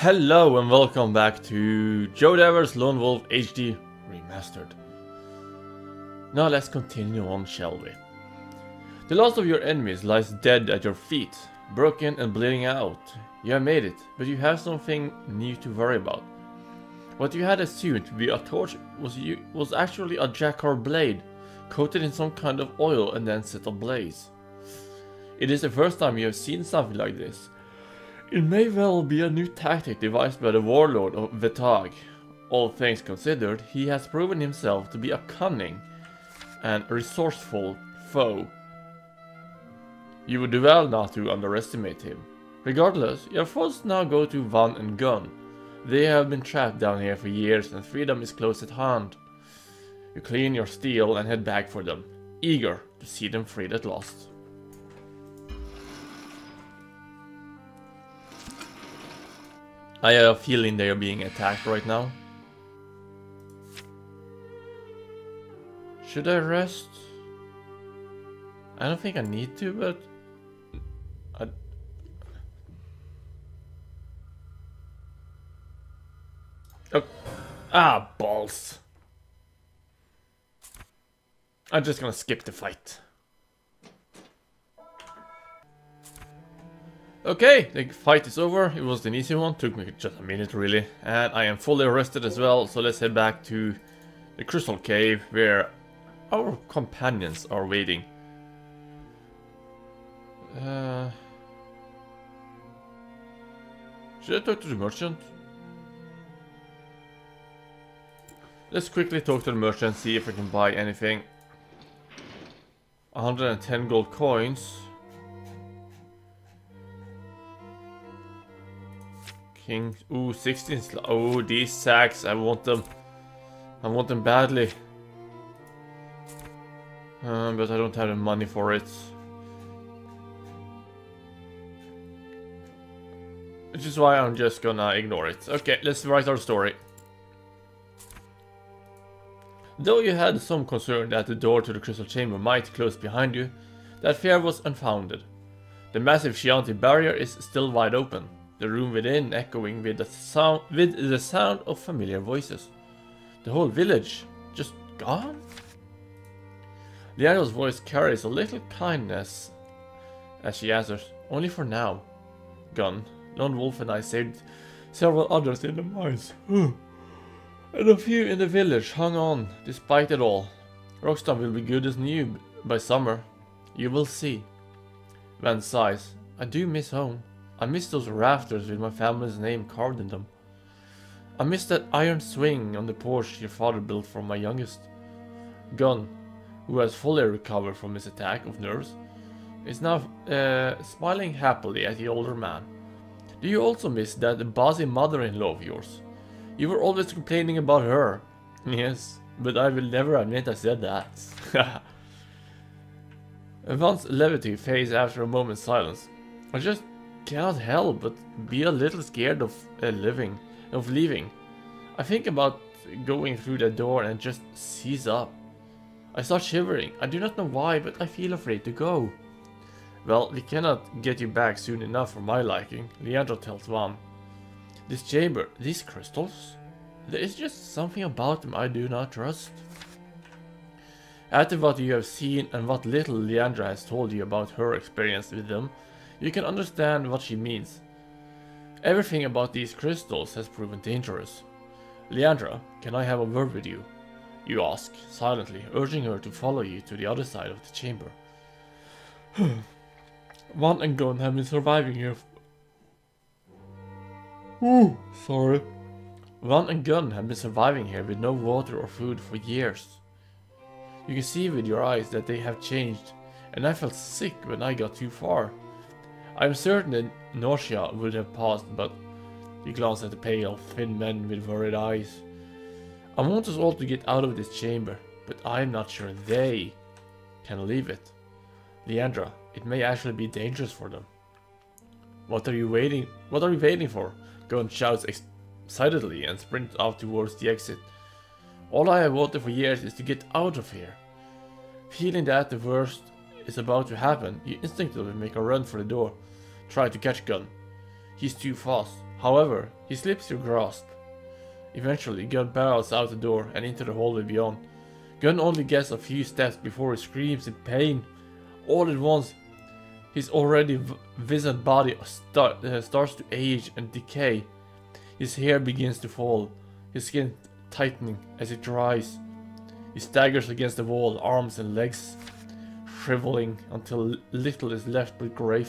Hello and welcome back to Joe Devers Lone Wolf HD Remastered. Now let's continue on, shall we? The last of your enemies lies dead at your feet, broken and bleeding out. You have made it, but you have something new to worry about. What you had assumed to be a torch was actually a jacquard blade, coated in some kind of oil and then set ablaze. It is the first time you have seen something like this. It may well be a new tactic devised by the warlord of Vetag. All things considered, he has proven himself to be a cunning and resourceful foe. You would do well not to underestimate him. Regardless, your foes now go to Van and Gun. They have been trapped down here for years and freedom is close at hand. You clean your steel and head back for them, eager to see them freed at last. I have a feeling they are being attacked right now. Should I rest? I don't think I need to, but... Oh. Ah, balls. I'm just gonna skip the fight. Okay, the fight is over. It was an easy one, took me just a minute really. And I am fully rested as well, so let's head back to the Crystal Cave where our companions are waiting. Should I talk to the merchant? Let's quickly talk to the merchant, see if I can buy anything. 110 gold coins. King, ooh, 16 oh, these sacks, I want them. I want them badly. But I don't have the money for it. Which is why I'm just gonna ignore it. Okay, let's write our story. Though you had some concern that the door to the Crystal Chamber might close behind you, that fear was unfounded. The massive Chianti barrier is still wide open. The room within echoing with the sound of familiar voices. The whole village just gone? Leandra's voice carries a little kindness as she answers, only for now. Gun, Lone Wolf and I saved several others in the mines. And a few in the village hung on, despite it all. Rockstone will be good as new by summer. You will see. Van sighs, I do miss home. I miss those rafters with my family's name carved in them. I miss that iron swing on the porch your father built for my youngest. Gun, who has fully recovered from his attack of nerves, is now smiling happily at the older man. Do you also miss that bossy mother-in-law of yours? You were always complaining about her. Yes, but I will never admit I said that. Van's levity fades after a moment's silence. I just cannot help but be a little scared of leaving. I think about going through the door and just seize up. I start shivering. I do not know why, but I feel afraid to go. Well, we cannot get you back soon enough for my liking, Leandra tells Van. This chamber, these crystals, there is just something about them I do not trust. After what you have seen and what little Leandra has told you about her experience with them, you can understand what she means. Everything about these crystals has proven dangerous. Leandra, can I have a word with you? You ask, silently, urging her to follow you to the other side of the chamber. Van and Gun have been surviving here. Sorry. Van and Gun have been surviving here with no water or food for years. You can see with your eyes that they have changed, and I felt sick when I got too far. I am certain that nausea would have passed, but he glanced at the pale, thin men with worried eyes. I want us all to get out of this chamber, but I am not sure they can leave it. Leandra, it may actually be dangerous for them. What are we waiting for? Gun shouts excitedly and sprints out towards the exit. All I have wanted for years is to get out of here. Feeling that the worst is about to happen, you instinctively make a run for the door. Try to catch Gun. He's too fast. However, he slips your grasp. Eventually, Gunn barrels out the door and into the hallway beyond. Gunn only gets a few steps before he screams in pain. All at once, his already wizened body starts to age and decay. His hair begins to fall, his skin tightening as it dries. He staggers against the wall, arms and legs shriveling until little is left but grey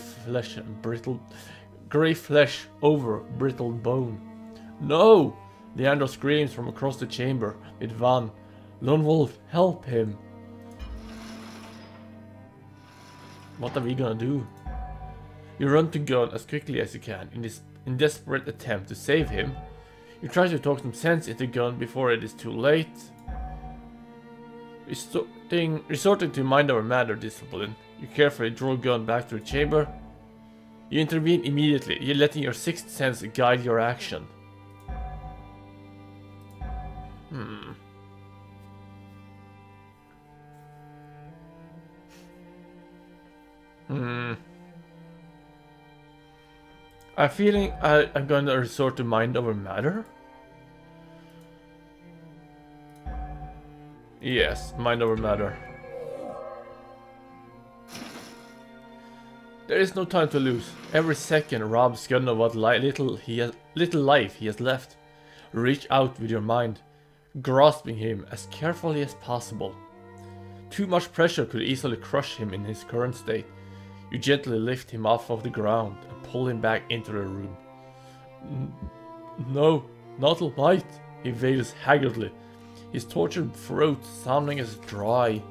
flesh over brittle bone. No! Leandro screams from across the chamber with Van. Lone Wolf, help him! What are we gonna do? You run to Gunn as quickly as you can in desperate attempt to save him. You try to talk some sense into Gunn before it is too late. Resorting to mind over matter discipline, you carefully draw Gunn back to the chamber. You intervene immediately, you're letting your sixth sense guide your action. I'm feeling I'm gonna resort to mind over matter. Yes, mind over matter. There is no time to lose. Every second robs Gunn of what little life he has left. Reach out with your mind, grasping him as carefully as possible. Too much pressure could easily crush him in his current state. You gently lift him off of the ground and pull him back into the room. No, not light, he wails haggardly, his tortured throat sounding as dry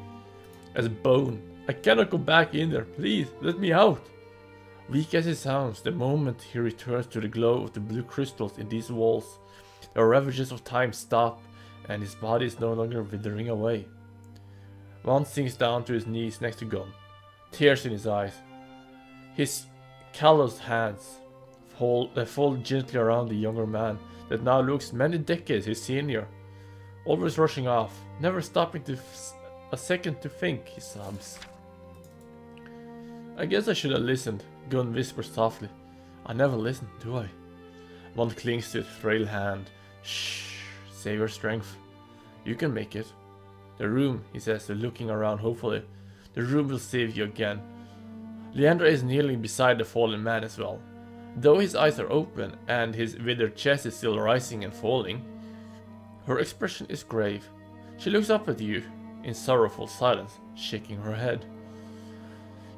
as bone. I cannot go back in there, please, let me out. Weak as it sounds, the moment he returns to the glow of the blue crystals in these walls, the ravages of time stop and his body is no longer withering away. Van sinks down to his knees next to Gunn, tears in his eyes. His calloused hands fall gently around the younger man that now looks many decades his senior. Always rushing off, never stopping a second to think, he sobs. I guess I should have listened, Gunn whispers softly. I never listen, do I? One clings to his frail hand. Shh, save your strength. You can make it. The room, he says, looking around hopefully. The room will save you again. Leandra is kneeling beside the fallen man as well. Though his eyes are open and his withered chest is still rising and falling, her expression is grave. She looks up at you in sorrowful silence, shaking her head.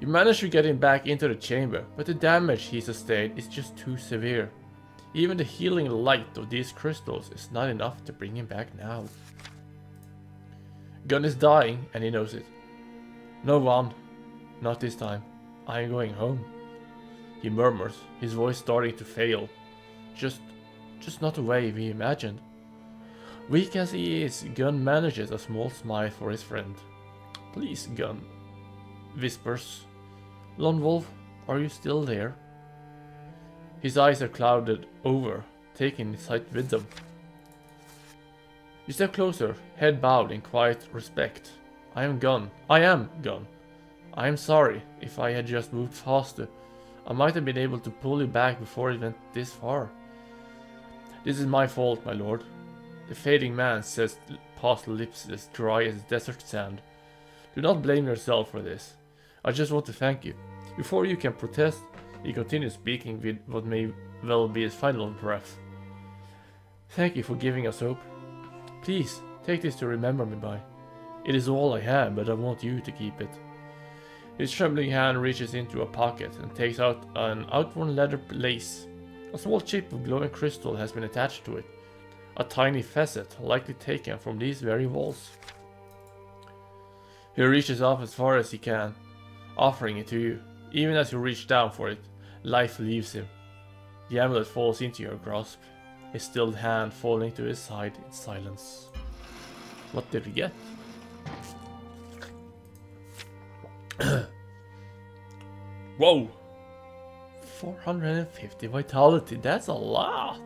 You manage to get him back into the chamber, but the damage he sustained is just too severe. Even the healing light of these crystals is not enough to bring him back now. Gunn is dying and he knows it. No one, not this time. I am going home. He murmurs, his voice starting to fail. Just not the way we imagined. Weak as he is, Gunn manages a small smile for his friend. Please, Gunn, whispers. Lone Wolf, are you still there? His eyes are clouded over, taking sight with them. You step closer, head bowed in quiet respect. I am Gunn. I am sorry. If I had just moved faster, I might have been able to pull you back before it went this far. This is my fault, my lord. The fading man says past lips as dry as desert sand. Do not blame yourself for this. I just want to thank you. Before you can protest, he continues speaking with what may well be his final breath. Thank you for giving us hope. Please, take this to remember me by. It is all I have, but I want you to keep it. His trembling hand reaches into a pocket and takes out an outworn leather lace. A small chip of glowing crystal has been attached to it. A tiny facet, likely taken from these very walls. He reaches up as far as he can, offering it to you. Even as you reach down for it, life leaves him. The amulet falls into your grasp, his stilled hand falling to his side in silence. What did we get? Whoa! 450 vitality, that's a lot!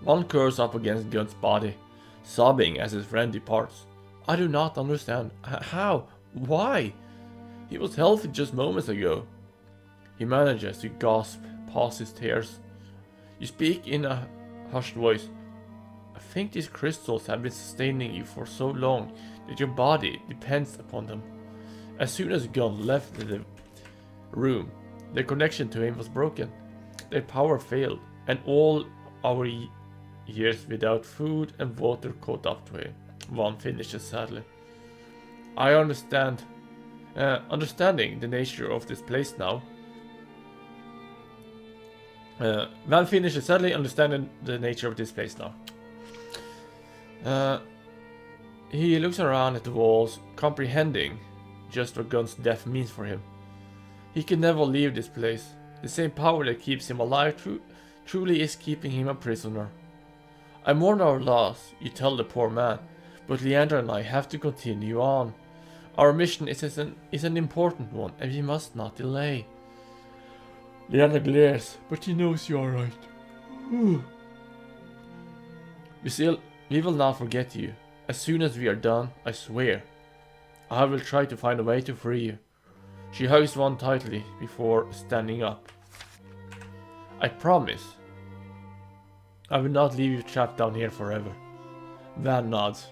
One curls up against Gunn's body, sobbing as his friend departs. I do not understand. How? Why? He was healthy just moments ago. He manages to gasp past his tears. You speak in a hushed voice. I think these crystals have been sustaining you for so long that your body depends upon them. As soon as Gunn left the room, their connection to him was broken. Their power failed, and all our years without food and water caught up to him. Van finishes sadly. I understand. Understanding the nature of this place now. Van finishes sadly, understanding the nature of this place now. He looks around at the walls, comprehending just what Gunn's death means for him. He can never leave this place. The same power that keeps him alive truly is keeping him a prisoner. I mourn our loss, you tell the poor man, but Leandra and I have to continue on. Our mission is an important one, and we must not delay. Leandra glares, but she knows you are right. We will not forget you. As soon as we are done, I swear. I will try to find a way to free you. She hugs Van tightly before standing up. I promise. I will not leave you trapped down here forever. Van nods.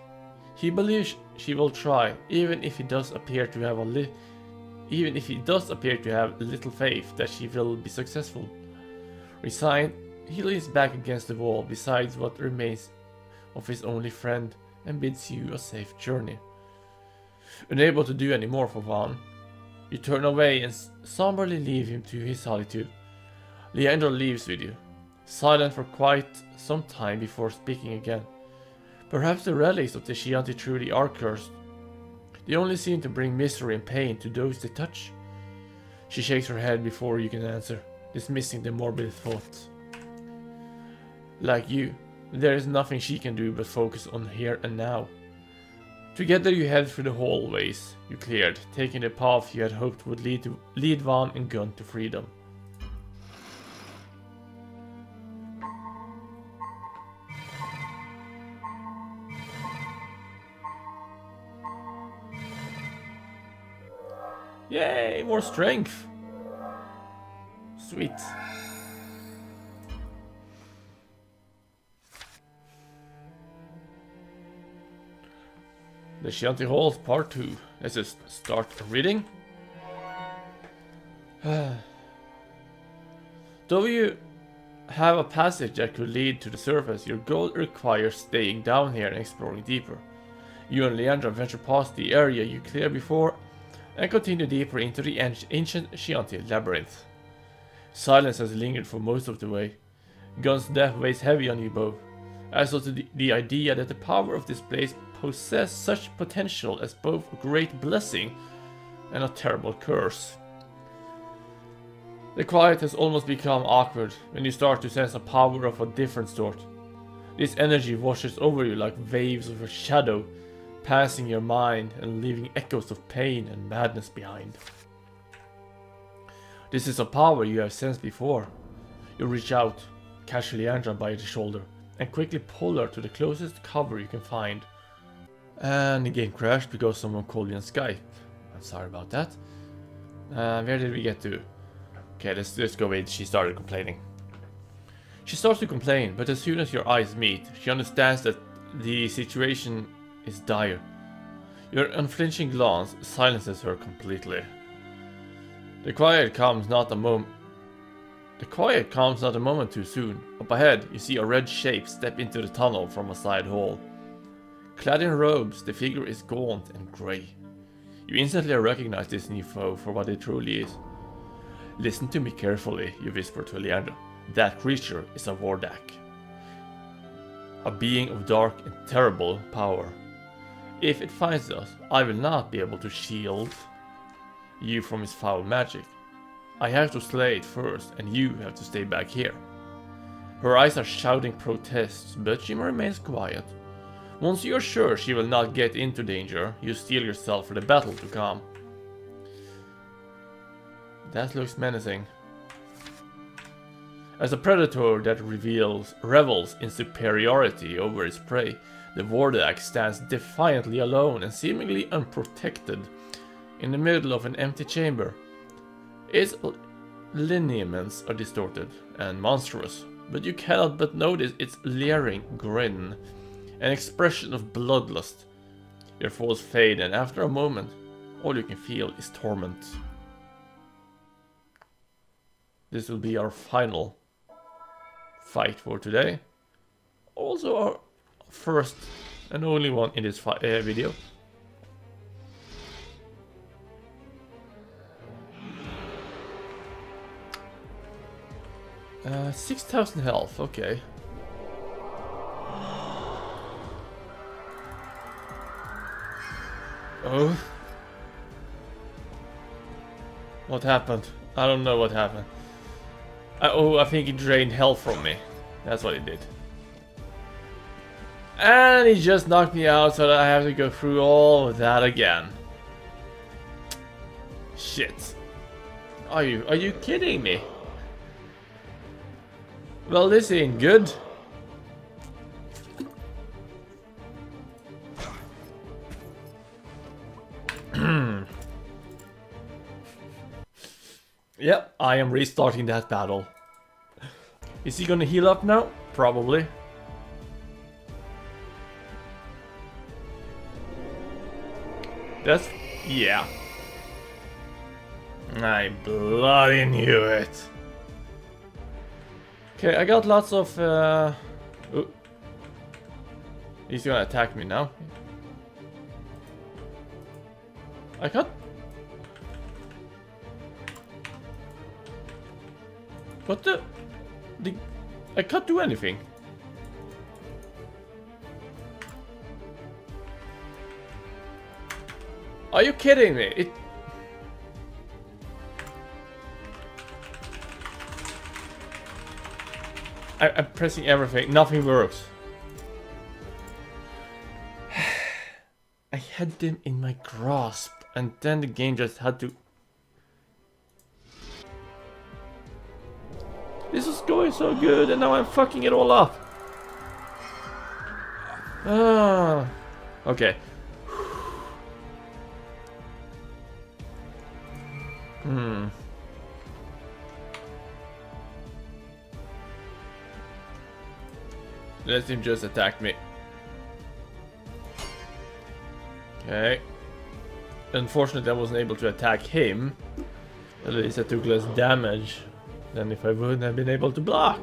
He believes she will try, even if he does appear to have little faith that she will be successful. Resigned, he leans back against the wall beside what remains of his only friend and bids you a safe journey. Unable to do any more for Van, you turn away and somberly leave him to his solitude. Leandra leaves with you, silent for quite some time before speaking again. Perhaps the relics of the Chianti truly are cursed. They only seem to bring misery and pain to those they touch. She shakes her head before you can answer, dismissing the morbid thoughts. Like you, there is nothing she can do but focus on here and now. Together you head through the hallways you cleared, taking the path you had hoped would lead Van and Gunn to freedom. Yay, more strength! Sweet. The Chianti Halls Part 2. Let's just start reading. Though you have a passage that could lead to the surface, your goal requires staying down here and exploring deeper. You and Leandra venture past the area you cleared before and continue deeper into the ancient Chianti labyrinth. Silence has lingered for most of the way. Gunn's death weighs heavy on you both, as does the idea that the power of this place possesses such potential as both a great blessing and a terrible curse. The quiet has almost become awkward when you start to sense a power of a different sort. This energy washes over you like waves of a shadow, passing your mind and leaving echoes of pain and madness behind. This is a power you have sensed before. You reach out, catch Leandra by the shoulder, and quickly pull her to the closest cover you can find. And the game crashed because someone called you on Skype. I'm sorry about that. Where did we get to? Okay, let's go with she started complaining. She starts to complain, but as soon as your eyes meet, she understands that the situation is dire. Your unflinching glance silences her completely. The quiet comes not a moment too soon. Up ahead, you see a red shape step into the tunnel from a side hall. Clad in robes, the figure is gaunt and grey. You instantly recognize this new foe for what it truly is. Listen to me carefully, you whisper to Leandra. That creature is a Vordak. A being of dark and terrible power. If it finds us, I will not be able to shield you from its foul magic. I have to slay it first, and you have to stay back here. Her eyes are shouting protests, but she remains quiet. Once you are sure she will not get into danger, you steel yourself for the battle to come. That looks menacing. As a predator that revels in superiority over its prey, the Vordak stands defiantly alone and seemingly unprotected. in the middle of an empty chamber. Its lineaments are distorted and monstrous, but you cannot but notice its leering grin, an expression of bloodlust. Your thoughts fade, and after a moment, all you can feel is torment. This will be our final fight for today. Also our first and only one in this video. 6,000 health, okay. Oh. What happened? I don't know what happened. I think he drained health from me. That's what he did. And he just knocked me out, so that I have to go through all of that again. Shit. Are you kidding me? Well, this ain't good. Yep, I am restarting that battle. Is he gonna heal up now? Probably. That's... yeah. I bloody knew it. Okay, I got lots of... Ooh. He's gonna attack me now. I can't... What the... I can't do anything. Are you kidding me? I'm pressing everything. Nothing works. I had them in my grasp, and then the game just had to... This is going so good, and now I'm fucking it all up. Ah, okay. Let him just attack me. Okay. Unfortunately, I wasn't able to attack him. At least I took less damage than if I wouldn't have been able to block.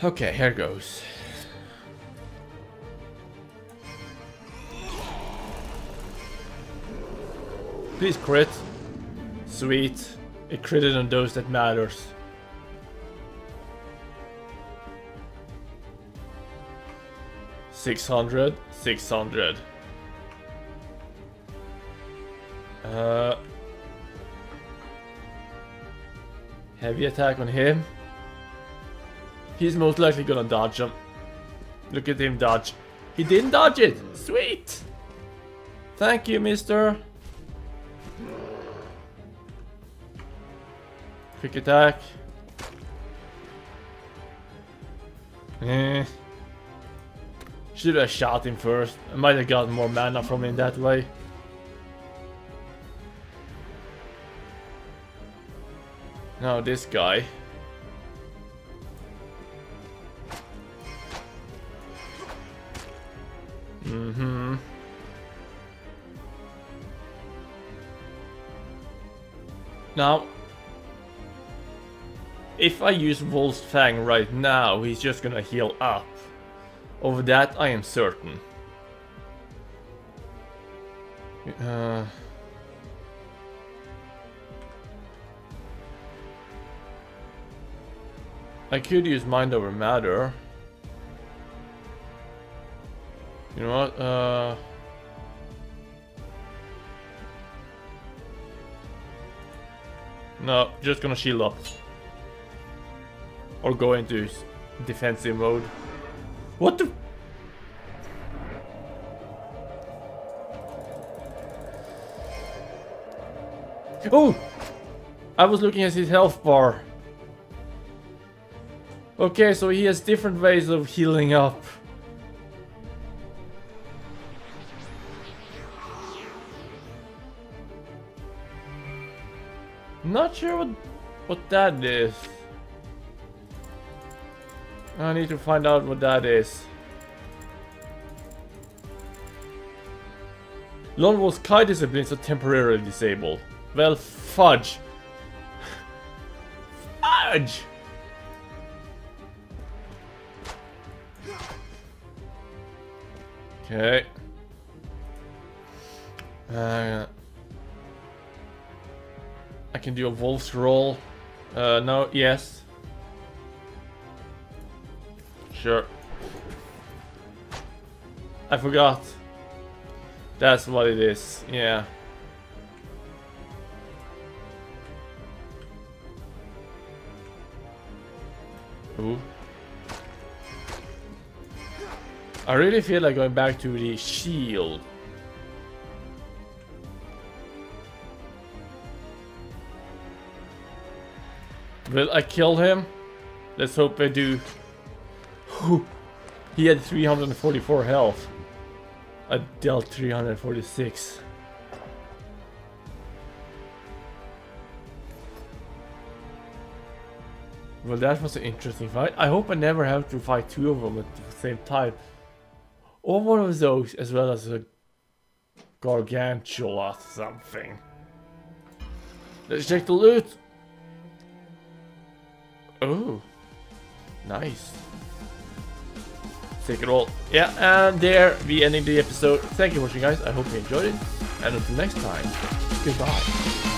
Okay, here goes. Please crit. Sweet. It critted on those that matters. $600. Heavy attack on him. He's most likely gonna dodge him. Look at him dodge. He didn't dodge it! Sweet! Thank you, mister. Quick attack. Should have shot him first. I might have gotten more mana from him that way. Now this guy. Now, if I use Wolf's Fang right now, he's just gonna heal up. Of that, I am certain. I could use Mind Over Matter. You know what? No, just gonna shield up. Or go into defensive mode. What the? Oh! I was looking at his health bar. Okay, so he has different ways of healing up. Not sure what that is. I need to find out what that is. Lone Wolf's Kai disciplines are temporarily disabled. Well, fudge. Fudge! Okay. I can do a wolf's roll. No, yes. Sure. I forgot. That's what it is, yeah. Ooh. I really feel like going back to the shield. Will I kill him? Let's hope I do. He had 344 health. I dealt 346. Well, that was an interesting fight. I hope I never have to fight two of them at the same time. Or one of those, as well as a gargantua something. Let's check the loot. Oh, nice. Take it all. Yeah, and there we ending the episode. Thank you for watching, guys. I hope you enjoyed it. And until next time, goodbye.